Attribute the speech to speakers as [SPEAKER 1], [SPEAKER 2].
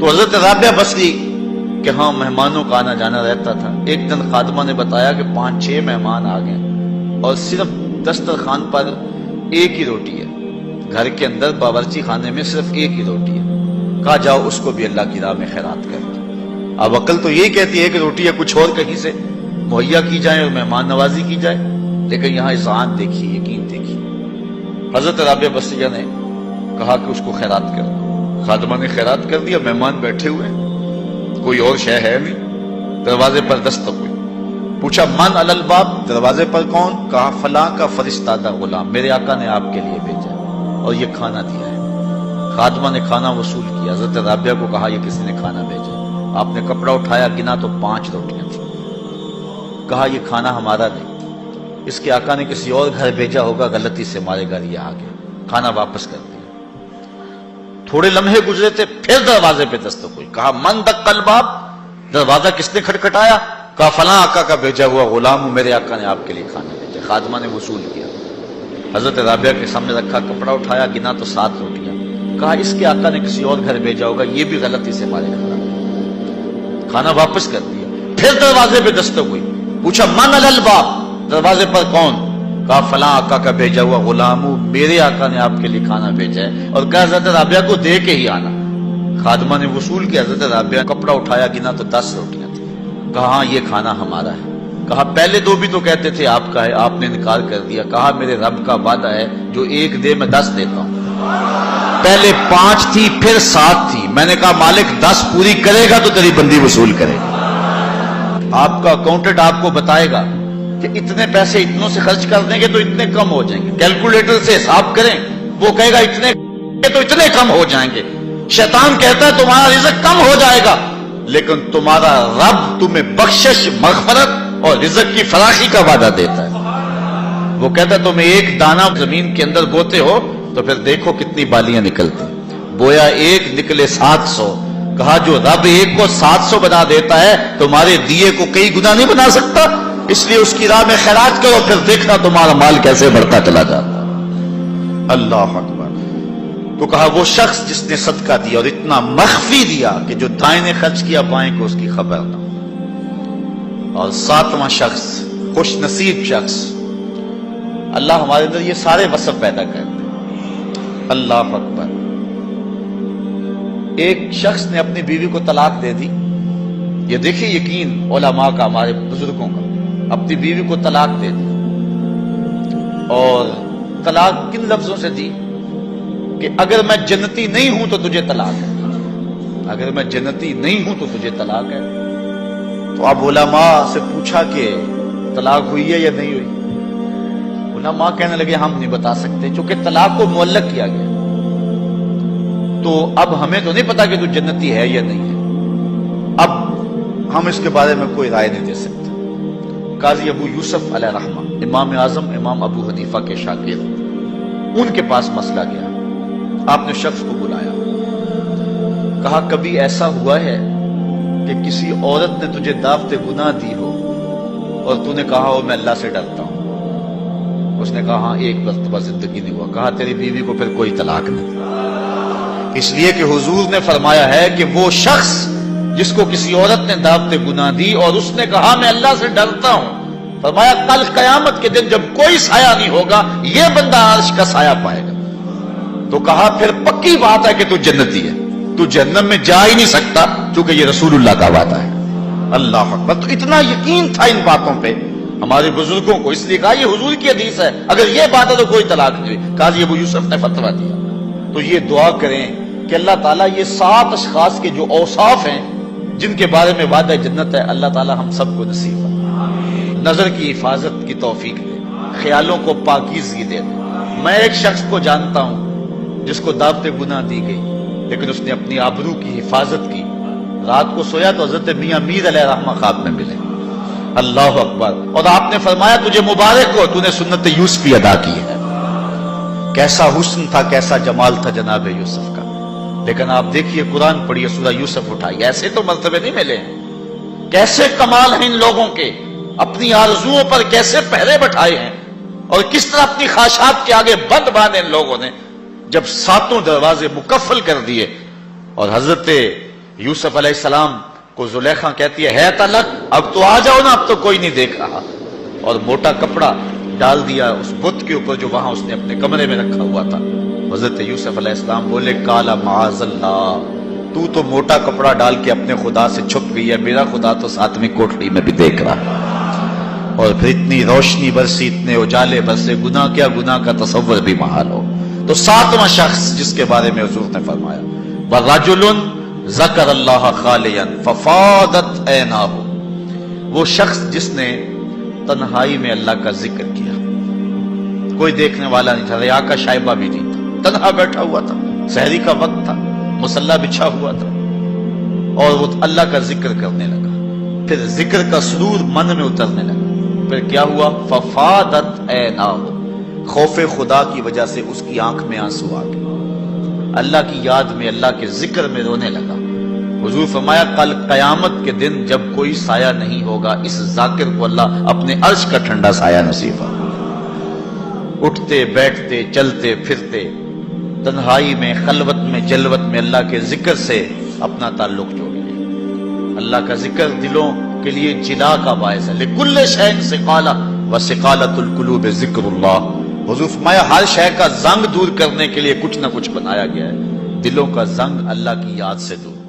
[SPEAKER 1] تو حضرت رابعہ بصری کہ ہاں مہمانوں کا آنا جانا رہتا تھا. ایک دن خادمہ نے بتایا کہ 5-6 مہمان آ گئے اور صرف دسترخوان پر ایک ہی روٹی ہے. گھر کے اندر باورچی خانے میں صرف ایک ہی روٹی ہے. کہا جاؤ اس کو بھی اللہ کی راہ میں خیرات کر دو. اب عقل تو یہی کہتی ہے کہ روٹی ہے کچھ اور کہیں سے مہیا کی جائے اور مہمان نوازی کی جائے، لیکن یہاں اذعان دیکھیے، یقین دیکھیے. حضرت رابعہ بصریہ نے کہا کہ اس کو خیرات کر دو. خادمہ نے خیرات کر دیا. مہمان بیٹھے ہوئے ہیں، کوئی اور شے ہے نہیں. دروازے پر دستک ہوئی. پوچھا من علی الباب، دروازے پر کون؟ کہا فلاں کا فرستادہ غلام، میرے آقا نے آپ کے لیے بھیجا اور یہ کھانا دیا ہے. خادمہ نے کھانا وصول کیا. حضرت رابعہ کو کہا یہ کسی نے کھانا بھیجا. آپ نے کپڑا اٹھایا، گنا تو 5 روٹیاں تھیں. کہا یہ کھانا ہمارا نہیں، اس کے آقا نے کسی اور گھر بھیجا ہوگا، غلطی سے ہمارے گھر یہ آ گیا. کھانا واپس کر دیا. تھوڑے لمحے گزرے تھے، پھر دروازے پہ دستک ہوئی. کہا من دق الباب، دروازہ کس نے کھٹکھٹایا؟ کہا فلاں آقا کا بھیجا ہوا غلام ہوں، میرے آقا نے آپ کے لیے کھانا بھیجا. خادمہ نے وصول کیا. حضرت رابعہ کے سامنے رکھا، کپڑا اٹھایا، گنا تو 7 روٹیاں. کہا اس کے آقا نے کسی اور گھر بھیجا ہوگا، یہ بھی غلطی سے ہمارے گھر آ گیا. کھانا واپس کر دیا. پھر دروازے پہ دستک ہوئی. پوچھا من علی الباب، دروازے پر کون؟ کہا فلاں آقا کا بھیجا ہوا غلام ہوں، میرے آقا نے آپ کے لیے کھانا بھیجا ہے، اور کہا حضرت رابعہ کو دے کے ہی آنا. خادمہ نے وصول کیا. حضرت رابعہ کپڑا اٹھایا، گنا تو 10 روٹیاں تھیں. کہا ہاں یہ کھانا ہمارا ہے. کہا پہلے 2 بھی تو کہتے تھے آپ کا ہے، آپ نے انکار کر دیا. کہا میرے رب کا وعدہ ہے جو 1 دے میں 10 دیتا ہوں. پہلے 5 تھی، پھر 7 تھی. میں نے کہا مالک 10 پوری کرے گا تو تیری بندی وصول کرے گا. آپ کا اکاؤنٹنٹ آپ کو بتائے گا کہ اتنے پیسے اتنوں سے خرچ کر دیں گے تو اتنے کم ہو جائیں گے. کیلکولیٹر سے حساب کریں، وہ کہے گا اتنے تو اتنے کم ہو جائیں گے. شیطان کہتا ہے تمہارا رزق کم ہو جائے گا، لیکن تمہارا رب تمہیں بخشش، مغفرت اور رزق کی فراخی کا وعدہ دیتا ہے. وہ کہتا ہے تم 1 دانہ زمین کے اندر بوتے ہو تو پھر دیکھو کتنی بالیاں نکلتی. بویا 1 نکلے 700. کہا جو رب 1 کو 700 بنا دیتا ہے، تمہارے دیے کو کئی گنا نہیں بنا سکتا. اس لیے اس کی راہ میں خیرات کرو، پھر دیکھنا تمہارا مال کیسے بڑھتا چلا جاتا. اللہ اکبر. تو کہا وہ شخص جس نے صدقہ دیا اور اتنا مخفی دیا کہ جو دائیں نے خرچ کیا بائیں کو اس کی خبر نہ. اور 7واں شخص، خوش نصیب شخص. اللہ ہمارے اندر یہ سارے وصف پیدا کرتے. اللہ اکبر. ایک شخص نے اپنی بیوی کو طلاق دے دی. یہ دیکھیے یقین علماء کا، ہمارے بزرگوں کا. اپنی بیوی کو طلاق دے دی، اور طلاق کن لفظوں سے دی کہ اگر میں جنتی نہیں ہوں تو تجھے طلاق ہے، اگر میں جنتی نہیں ہوں تو تجھے طلاق ہے. تو اب علماء سے پوچھا کہ طلاق ہوئی ہے یا نہیں ہوئی. علماء کہنے لگے ہم نہیں بتا سکتے، چونکہ طلاق کو معلق کیا گیا تو اب ہمیں تو نہیں پتا کہ تو جنتی ہے یا نہیں ہے. اب ہم اس کے بارے میں کوئی رائے نہیں دے سکتے. قاضی ابو یوسف علیہ رحمہ، امام اعظم امام ابو حنیفہ کے شاگرد، ان کے پاس مسئلہ گیا. آپ نے شخص کو بلایا، کہا کبھی ایسا ہوا ہے کہ کسی عورت نے تجھے دعوت گناہ دی ہو اور تو نے کہا ہو میں اللہ سے ڈرتا ہوں؟ اس نے کہا ہاں 1 مرتبہ زندگی نہیں ہوا. کہا تیری بیوی کو پھر کوئی طلاق نہیں، اس لیے کہ حضور نے فرمایا ہے کہ وہ شخص جس کو کسی عورت نے دعوت گناہ دی اور اس نے کہا میں اللہ سے ڈرتا ہوں، فرمایا کل قیامت کے دن جب کوئی سایہ نہیں ہوگا یہ بندہ عرش کا سایہ پائے گا. تو کہا پھر پکی بات ہے کہ تو جنتی ہے، تو جہنم میں جا ہی نہیں سکتا کیونکہ یہ رسول اللہ کا وعدہ ہے. اللہ اکبر. تو اتنا یقین تھا ان باتوں پہ ہمارے بزرگوں کو، اس لیے کہا یہ حضور کی حدیث ہے، اگر یہ بات ہے تو کوئی طلاق نہیں ہوئی. قاضی ابو یوسف نے فتویٰ دیا. تو یہ دعا کریں کہ اللہ تعالیٰ یہ 7 اشخاص کے جو اوصاف ہیں جن کے بارے میں وعدہ جنت ہے، اللہ تعالیٰ ہم سب کو نصیب فرمائے. نظر کی حفاظت کی توفیق دے، خیالوں کو پاکیزگی دے دے. میں ایک شخص کو جانتا ہوں جس کو دعوت گناہ دی گئی، لیکن اس نے اپنی آبرو کی حفاظت کی. رات کو سویا تو حضرت میاں میر علیہ رحمہ خواب میں ملے. اللہ اکبر. اور آپ نے فرمایا تجھے مبارک ہو، تو نے سنت یوسفی ادا کی ہے. کیسا حسن تھا، کیسا جمال تھا جناب یوسف کا. لیکن آپ دیکھیے قرآن پڑھیے، سورہ یوسف اٹھائی، ایسے تو مرتبے نہیں ملے ہیں. کیسے کمال ہیں ان لوگوں کے، اپنی آرزوؤں پر کیسے پہرے بٹھائے ہیں، اور کس طرح اپنی خواہشات کے آگے بند باندھے ان لوگوں نے. جب 7 دروازے مکفل کر دیے اور حضرت یوسف علیہ السلام کو زلیخا کہتی ہے طلق، اب تو آ جاؤ نا، اب تو کوئی نہیں دیکھ رہا، اور موٹا کپڑا ڈال دیا اس بت کے اوپر جو وہاں اس نے اپنے کمرے میں رکھا ہوا تھا۔ حضرت یوسف علیہ السلام بولے قال معاذ اللہ، تو موٹا کپڑا ڈال کے اپنے خدا سے چھپ گئی ہے، میرا خدا تو ساتویں کوٹڑی میں بھی دیکھ رہا۔ اور پھر اتنی روشنی برسی، اتنے اجالے برسے، گناہ کیا، گناہ کا تصور بھی محال ہو۔ تو ساتواں شخص جس کے بارے میں حضور نے فرمایا وَرَجُلٌ ذَكَرَ اللَّهَ خَالِيًا فَفَاضَتْ عَيْنَاهُ، وہ شخص جس نے تنہائی میں اللہ کا ذکر کیا، کوئی دیکھنے والا نہیں تھا، ریا کا شائبہ بھی نہیں تھا، تنہا بیٹھا ہوا تھا، سحری کا وقت تھا، مصلی بچھا ہوا تھا، اور وہ اللہ کا ذکر کرنے لگا۔ پھر ذکر کا سرور من میں اترنے لگا۔ پھر کیا ہوا؟ ففادت عیناہ، خوف خدا کی وجہ سے اس کی آنکھ میں آنسو آ گئے، اللہ کی یاد میں، اللہ کے ذکر میں رونے لگا۔ حضور فرمایا کل قیامت کے دن جب کوئی سایہ نہیں ہوگا، اس ذاکر کو اللہ اپنے عرش کا ٹھنڈا سایہ نصیب فرمائے۔ اٹھتے بیٹھتے چلتے پھرتے تنہائی میں، خلوت میں، جلوت میں اللہ کے ذکر سے اپنا تعلق جوڑ لیں۔ اللہ کا ذکر دلوں کے لیے جلا کا باعث ہے۔ لکل شیء سقالہ وسقالۃ القلوب ذکر اللہ، حضور فرمایا ہر شے کا زنگ دور کرنے کے لیے کچھ نہ کچھ بنایا گیا ہے، دلوں کا زنگ اللہ کی یاد سے دور۔